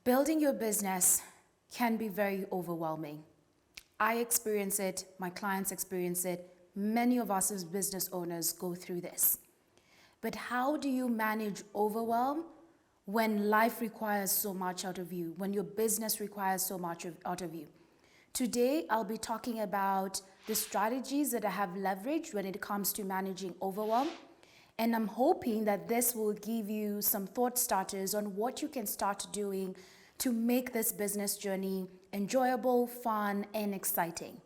Building your business can be very overwhelming. I experience it, my clients experience it, many of us as business owners go through this. But how do you manage overwhelm when life requires so much out of you, when your business requires so much out of you? Today, I'll be talking about the strategies that I have leveraged when it comes to managing overwhelm. And I'm hoping that this will give you some thought starters on what you can start doing to make this business journey enjoyable, fun, and exciting.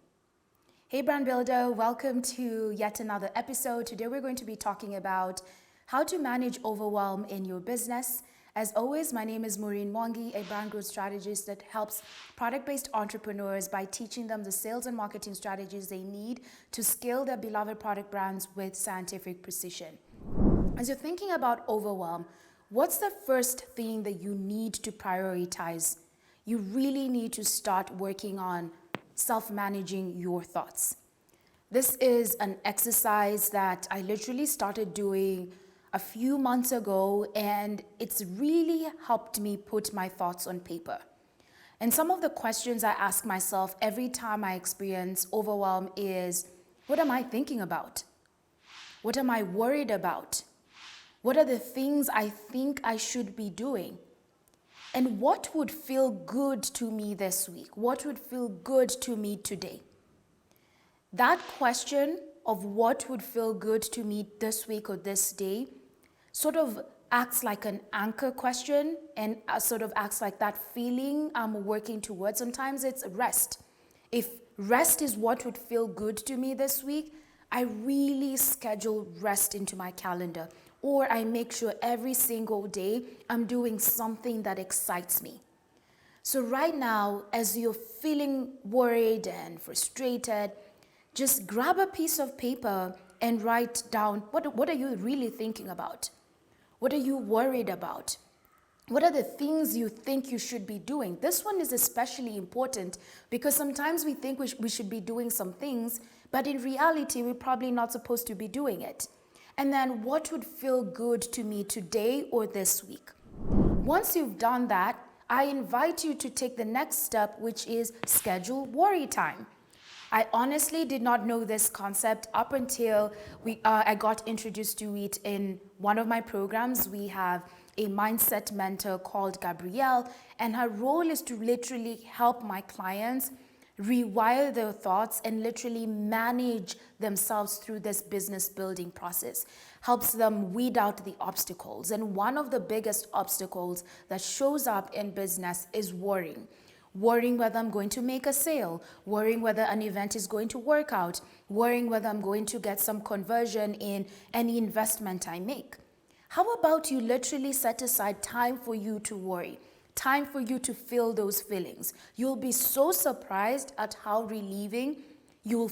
Hey brand builder, welcome to yet another episode. Today we're going to be talking about how to manage overwhelm in your business. As always, my name is Maureen Mwangi, a brand growth strategist that helps product-based entrepreneurs by teaching them the sales and marketing strategies they need to scale their beloved product brands with scientific precision. As you're thinking about overwhelm, what's the first thing that you need to prioritize? You really need to start working on self-managing your thoughts. This is an exercise that I literally started doing a few months ago, and it's really helped me put my thoughts on paper. And some of the questions I ask myself every time I experience overwhelm is, what am I thinking about? What am I worried about? What are the things I think I should be doing? And what would feel good to me this week? What would feel good to me today? That question of what would feel good to me this week or this day sort of acts like an anchor question and sort of acts like that feeling I'm working towards. Sometimes it's rest. If rest is what would feel good to me this week, I really schedule rest into my calendar, or I make sure every single day I'm doing something that excites me. So right now, as you're feeling worried and frustrated, just grab a piece of paper and write down what are you really thinking about? What are you worried about? What are the things you think you should be doing? This one is especially important because sometimes we think we should be doing some things, but in reality, we're probably not supposed to be doing it. And then what would feel good to me today or this week? Once you've done that, I invite you to take the next step, which is schedule worry time. I honestly did not know this concept up until I got introduced to it in one of my programs. We have a mindset mentor called Gabrielle, and her role is to literally help my clients rewire their thoughts and literally manage themselves through this business building process. Helps them weed out the obstacles. And one of the biggest obstacles that shows up in business is worrying. Worrying whether I'm going to make a sale, worrying whether an event is going to work out, worrying whether I'm going to get some conversion in any investment I make. How about you literally set aside time for you to worry? Time for you to feel those feelings. You'll be so surprised at how relieved you'll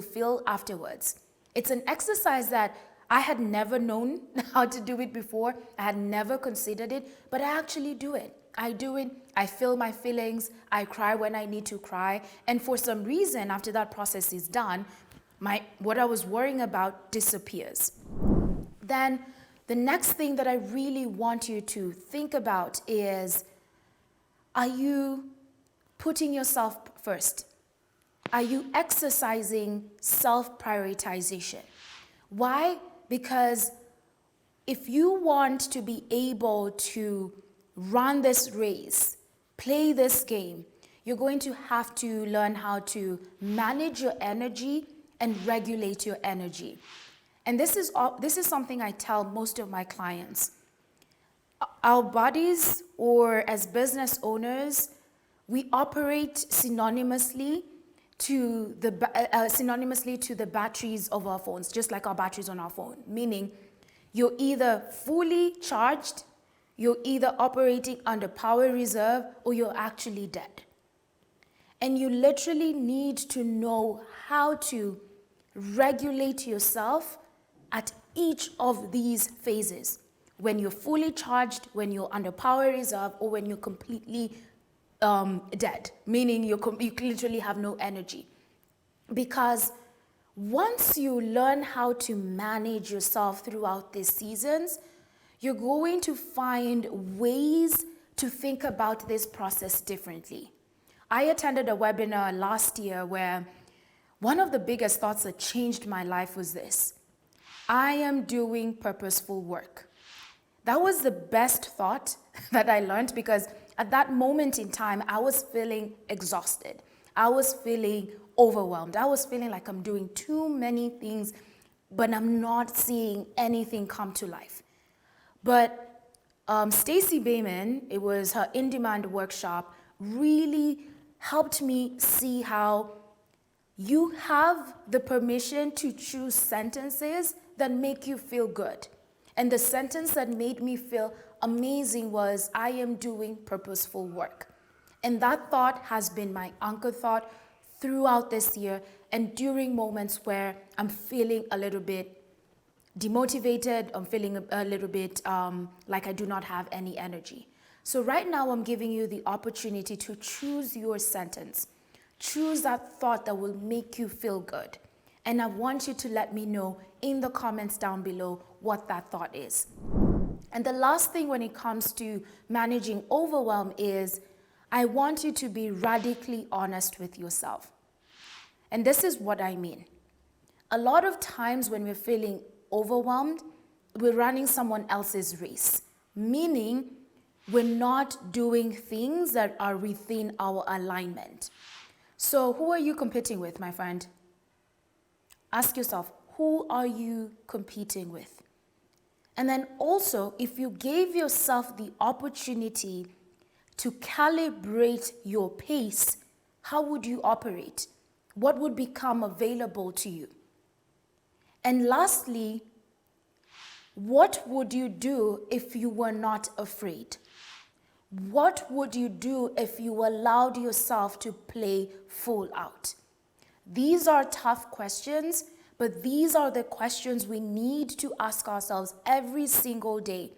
feel afterwards. It's an exercise that I had never known how to do it before. I had never considered it, but I actually do it. I do it, I feel my feelings, I cry when I need to cry, and for some reason, after that process is done, what I was worrying about disappears. Then the next thing that I really want you to think about is, are you putting yourself first? Are you exercising self-prioritization? Why? Because if you want to be able to run this race, play this game, you're going to have to learn how to manage your energy and regulate your energy. And this is something I tell most of my clients. Our bodies, or as business owners, we operate synonymously to the batteries of our phones, just like our batteries on our phone. Meaning, you're either fully charged, you're either operating under power reserve, or you're actually dead. And you literally need to know how to regulate yourself at each of these phases. When you're fully charged, when you're under power reserve, or when you're completely dead, meaning you literally have no energy. Because once you learn how to manage yourself throughout these seasons, you're going to find ways to think about this process differently. I attended a webinar last year where one of the biggest thoughts that changed my life was this: I am doing purposeful work. That was the best thought that I learned, because at that moment in time, I was feeling exhausted. I was feeling overwhelmed. I was feeling like I'm doing too many things, but I'm not seeing anything come to life. But Stacey Bayman, it was her in-demand workshop, really helped me see how you have the permission to choose sentences that make you feel good. And the sentence that made me feel amazing was, I am doing purposeful work. And that thought has been my anchor thought throughout this year, and during moments where I'm feeling a little bit demotivated, I'm feeling a little bit like I do not have any energy. So right now I'm giving you the opportunity to choose your sentence. Choose that thought that will make you feel good. And I want you to let me know in the comments down below what that thought is. And the last thing when it comes to managing overwhelm is, I want you to be radically honest with yourself. And this is what I mean. A lot of times when we're feeling overwhelmed, we're running someone else's race, meaning we're not doing things that are within our alignment. So who are you competing with, my friend? Ask yourself, who are you competing with? And then also, if you gave yourself the opportunity to calibrate your pace, how would you operate? What would become available to you? And lastly, what would you do if you were not afraid? What would you do if you allowed yourself to play full out? These are tough questions, but these are the questions we need to ask ourselves every single day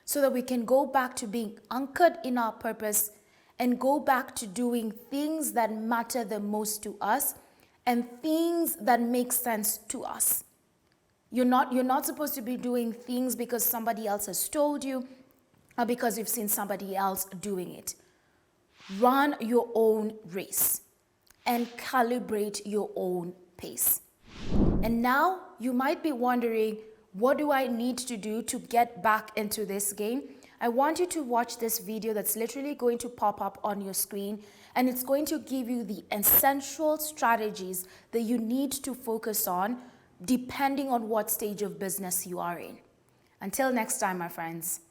so that we can go back to being anchored in our purpose and go back to doing things that matter the most to us and things that make sense to us. You're not supposed to be doing things because somebody else has told you or because you've seen somebody else doing it. Run your own race and calibrate your own pace. And now you might be wondering, what do I need to do to get back into this game? I want you to watch this video that's literally going to pop up on your screen, and it's going to give you the essential strategies that you need to focus on depending on what stage of business you are in. Until next time, my friends.